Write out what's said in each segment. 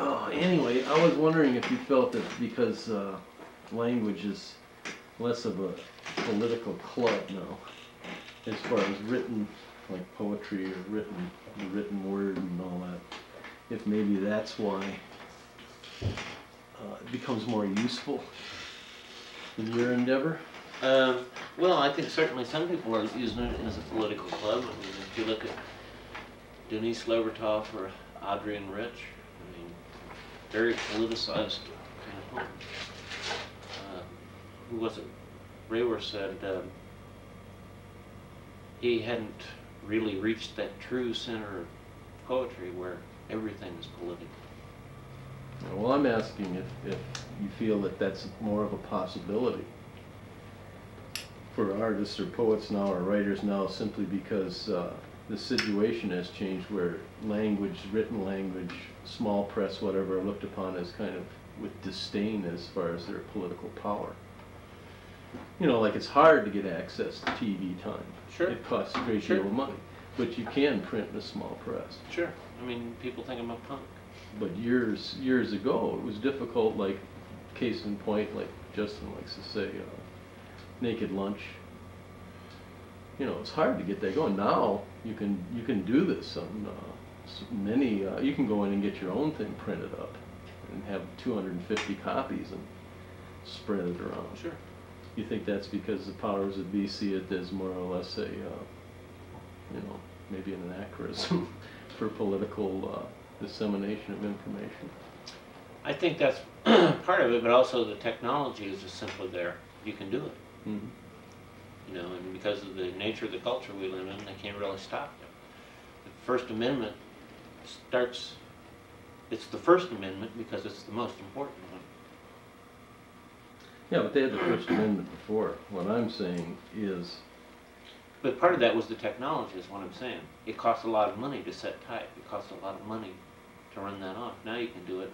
Oh, anyway, I was wondering if you felt that because language is less of a political club now, as far as written, like poetry or the written word and all that, if maybe that's why it becomes more useful in your endeavor? Well, I think certainly some people are using it as a political club. I mean, if you look at Denise Levertov or Adrian Rich, I mean, very politicized kind of poem. Who was it? Rawer said he hadn't really reached that true center of poetry where everything is political. Well, I'm asking if you feel that that's more of a possibility for artists or poets now or writers now, simply because the situation has changed where language, written language, small press, whatever, are looked upon as kind of with disdain as far as their political power. You know, like it's hard to get access to TV time. Sure. It costs a great deal of money. But you can print in a small press. Sure. I mean, people think I'm a punk. But years ago, it was difficult, like, case in point, like Justin likes to say, Naked Lunch. You know, it's hard to get that going. Now, you can do this on many, you can go in and get your own thing printed up and have 250 copies and spread it around. Sure. You think that's because the powers that be see it as more or less a, you know, maybe an anachronism for political dissemination of information? I think that's part of it, but also the technology is just simply there. You can do it. Mm-hmm. You know, and because of the nature of the culture we live in, they can't really stop it. The First Amendment starts, it's the First Amendment because it's the most important one. Yeah, but they had the First Amendment before. What I'm saying is... But part of that was the technology, is what I'm saying. It costs a lot of money to set type. It costs a lot of money to run that off. Now you can do it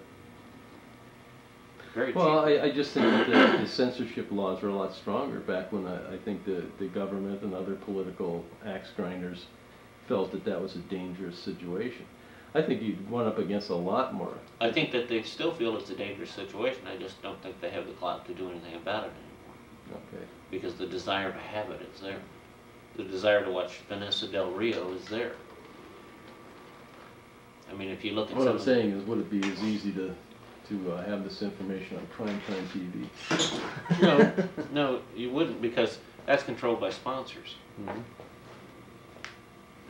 very cheap. Well, I just think that the censorship laws were a lot stronger back when I think the government and other political axe grinders felt that that was a dangerous situation. I think you'd run up against a lot more. I think that they still feel it's a dangerous situation. I just don't think they have the clout to do anything about it anymore. Okay. Because the desire to have it is there. The desire to watch Vanessa Del Rio is there. I mean, if you look at what I'm saying is, would it be as easy to have this information on primetime TV? No, no, you wouldn't, because that's controlled by sponsors. Mm-hmm.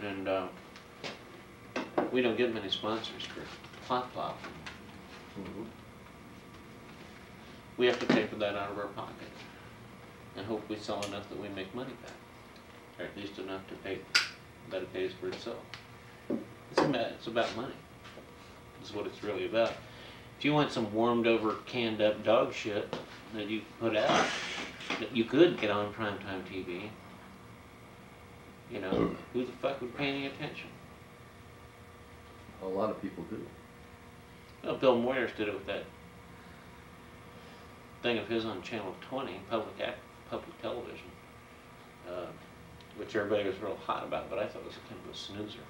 And we don't get many sponsors for Plop Plop. Mm-hmm. We have to pay for that out of our pocket and hope we sell enough that we make money back, or at least enough to pay that it pays for itself. It's about money. That's what it's really about. If you want some warmed over, canned up dog shit that you put out, that you could get on primetime TV, you know, who the fuck would pay any attention? A lot of people do. Well, Bill Moyers did it with that thing of his on Channel 20, public television, which everybody was real hot about, but I thought it was kind of a snoozer.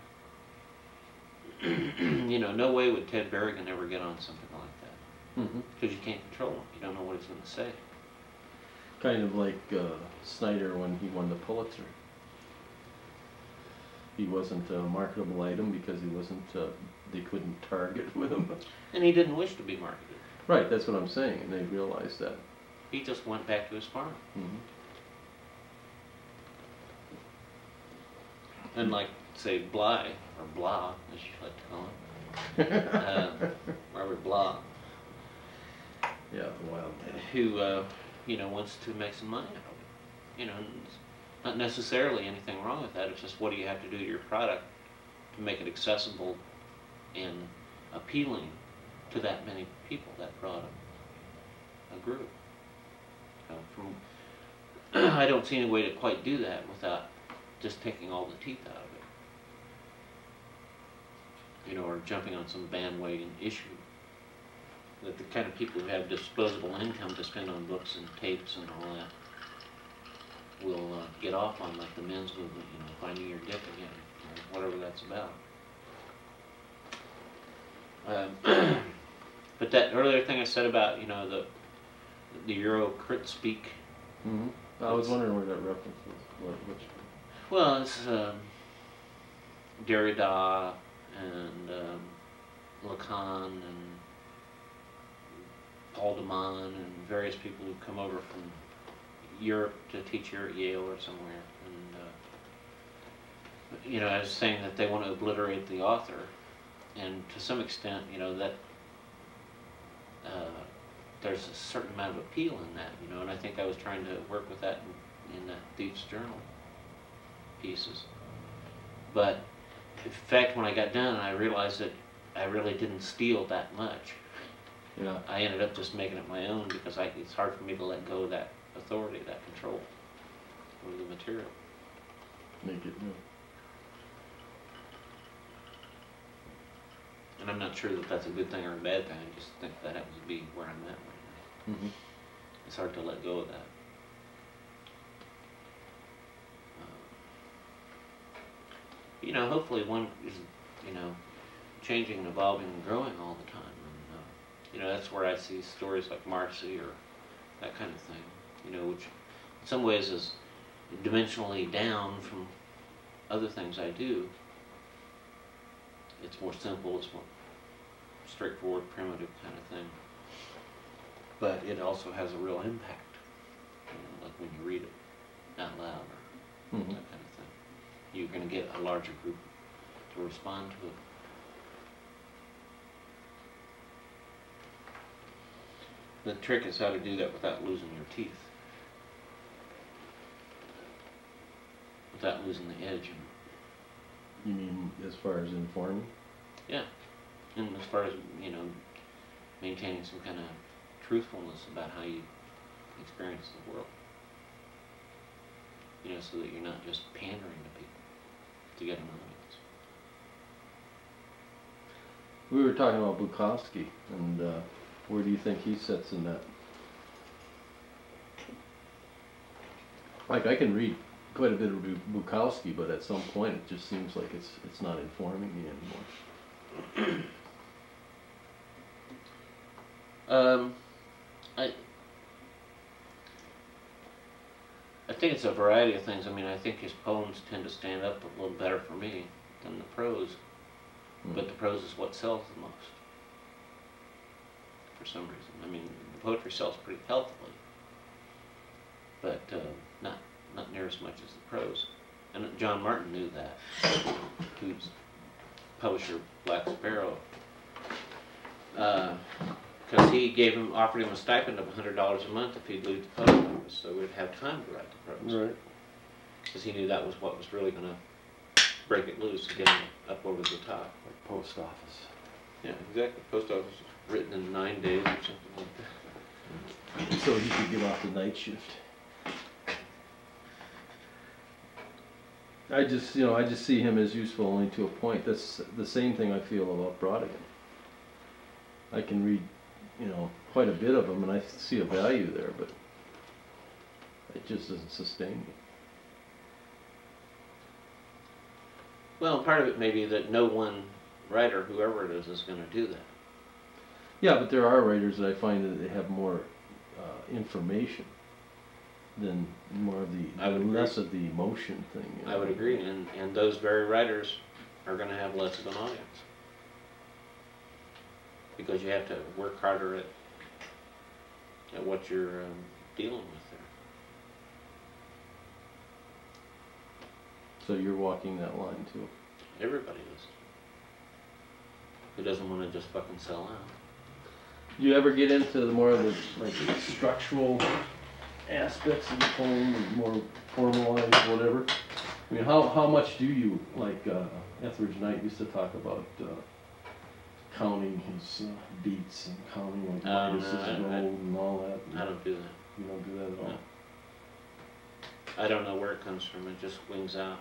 You know, no way would Ted Berrigan ever get on something like that, because you can't control him. You don't know what he's going to say. Kind of like Snyder when he won the Pulitzer. He wasn't a marketable item because he wasn't, they couldn't target with him. And he didn't wish to be marketed. Right, that's what I'm saying, and they realized that. He just went back to his farm. And like, say, Bly, or Blah, as you like to call him, Robert Blah. Yeah, wild man. Who, you know, wants to make some money out of it. You know, not necessarily anything wrong with that. It's just, what do you have to do to your product to make it accessible and appealing to that many people, that broad a group. I don't see any way to quite do that without just taking all the teeth out of it. You know, or jumping on some bandwagon issue. That the kind of people who have disposable income to spend on books and tapes and all that will get off on, like the men's movement, you know, finding your dick again, or whatever that's about. But that earlier thing I said about, you know, the Euro crit speak. Mm-hmm. I was wondering where that reference was. Which? Well, it's Derrida and Lacan and Paul de Man and various people who come over from Europe to teach here at Yale or somewhere. And you know, I was saying that they want to obliterate the author, and to some extent, you know, that there's a certain amount of appeal in that, you know, and I think I was trying to work with that in that Thief's Journal pieces. But in fact, when I got done, I realized that I really didn't steal that much. Yeah. I ended up just making it my own because it's hard for me to let go of that authority, that control over the material. Make it new. And I'm not sure that that's a good thing or a bad thing. I just think that happens to be where I'm at right now. Mm-hmm. It's hard to let go of that. You know, hopefully one is, you know, changing and evolving and growing all the time. And, you know, that's where I see stories like Marcy or that kind of thing, you know, which in some ways is dimensionally down from other things I do. It's more simple, it's more straightforward, primitive kind of thing. But it also has a real impact, you know, like when you read it out loud or Mm-hmm. that kind of thing. You're going to get a larger group to respond to it. The trick is how to do that without losing your teeth. Without losing the edge. You mean as far as informing? Yeah. And as far as, you know, maintaining some kind of truthfulness about how you experience the world. You know, so that you're not just pandering to people to get an audience. We were talking about Bukowski, and where do you think he sits in that? Like, I can read quite a bit of Bukowski, but at some point it just seems like it's not informing me anymore. I think it's a variety of things. I mean, I think his poems tend to stand up a little better for me than the prose, but the prose is what sells the most, for some reason. I mean, the poetry sells pretty healthily, but not near as much as the prose. And John Martin knew that, who's publisher Black Sparrow, because he offered him a stipend of $100 a month if he'd leave the post office, so we'd have time to write the prose. Right. Because he knew that was what was really going to break it loose and get him up over the top. Like post office. Yeah, exactly. Post office was written in 9 days or something like that. So he could get off the night shift. I just see him as useful only to a point. That's the same thing I feel about Brodigan. I can read, you know, quite a bit of them, and I see a value there, but it just doesn't sustain me. Well, part of it may be that no one writer, whoever it is going to do that. Yeah, but there are writers that I find that they have more information than more of less of the emotion thing. You know? I would agree, and those very writers are going to have less of an audience. Because you have to work harder at what you're dealing with there. So you're walking that line too. Everybody is. Who doesn't want to just fucking sell out? Do you ever get into the more of the like structural aspects of the poem, more formalized, whatever? I mean, how much do you, like Etheridge Knight used to talk about counting his beats and counting like Midas's gold and all that? I don't do that. You don't do that at all? No. I don't know where it comes from. It just wings out.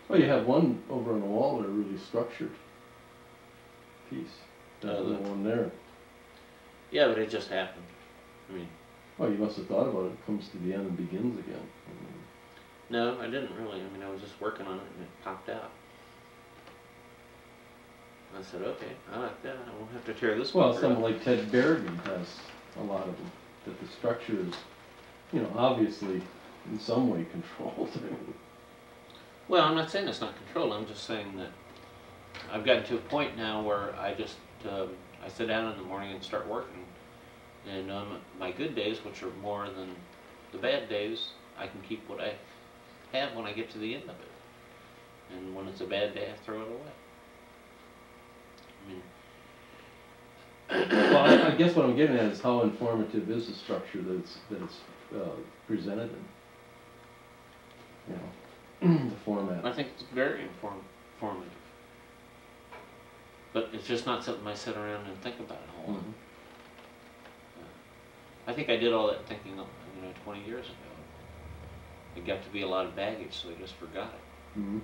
Well, you have one over on the wall there, really structured piece. That's the one there. Yeah, but it just happened. I mean. Oh, you must have thought about it. It comes to the end and begins again. No, I didn't really. I mean, I was just working on it and it popped out. I said, okay, I like that. I won't have to tear this Well, one. someone like Ted Berrigan has a lot of them, that the structure is, you know, obviously in some way controlled. Well, I'm not saying it's not controlled. I'm just saying that I've gotten to a point now where I just I sit down in the morning and start working, and my good days, which are more than the bad days, I can keep what I have when I get to the end of it. And when it's a bad day, I throw it away. I mean, Well, I guess what I'm getting at is how informative is the structure that it's presented in, you know, the format. I think it's very informative. But it's just not something I sit around and think about a whole lot. I think I did all that thinking, 20 years ago. It got to be a lot of baggage, so I just forgot it. Mm-hmm.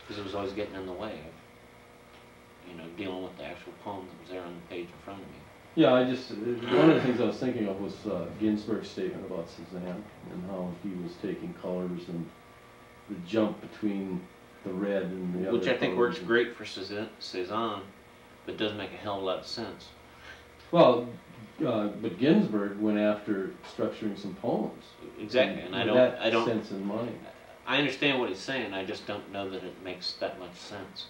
Because it was always getting in the way of, dealing with the actual poem that was there on the page in front of me. Yeah, one of the things I was thinking of was Ginsberg's statement about Cézanne and how he was taking colors and the jump between the red and the other. Which I think works great for Cézanne, but doesn't make a hell of a lot of sense. Well, but Ginsberg went after structuring some poems. Exactly, and I don't sense in mind. I understand what he's saying. I just don't know that it makes that much sense.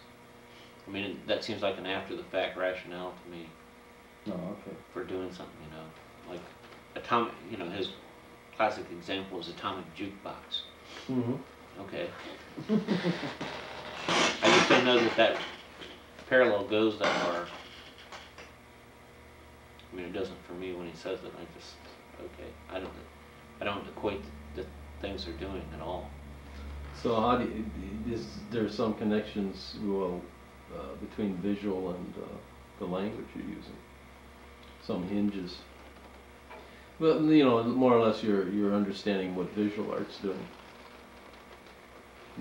I mean, that seems like an after-the-fact rationale to me. Oh, okay. For doing something, like atomic. His classic example is Atomic Jukebox. Mm-hmm. Okay. I just don't know that parallel goes that far. I mean, it doesn't for me when he says it. I just, okay, I don't equate the things they're doing at all. So how is there some connections, between visual and the language you're using? Some hinges. Well, more or less you're understanding what visual art's doing.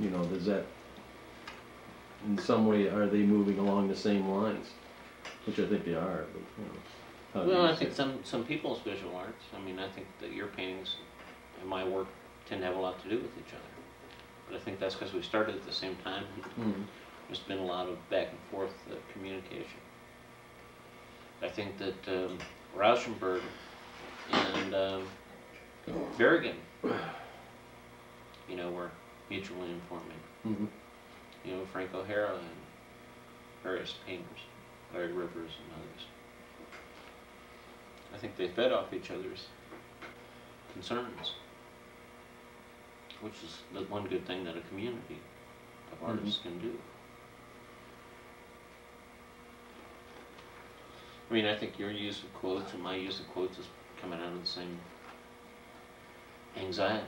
Does that, in some way, are they moving along the same lines? Which I think they are, but, Well, I think some people's visual arts, I think that your paintings and my work tend to have a lot to do with each other. But I think that's because we started at the same time. Mm-hmm. There's been a lot of back and forth communication. I think that Rauschenberg and Berrigan, were mutually informing. Mm-hmm. Frank O'Hara and various painters, Larry Rivers and others. I think they fed off each other's concerns, which is the one good thing that a community of artists can do. I think your use of quotes and my use of quotes is coming out of the same anxiety.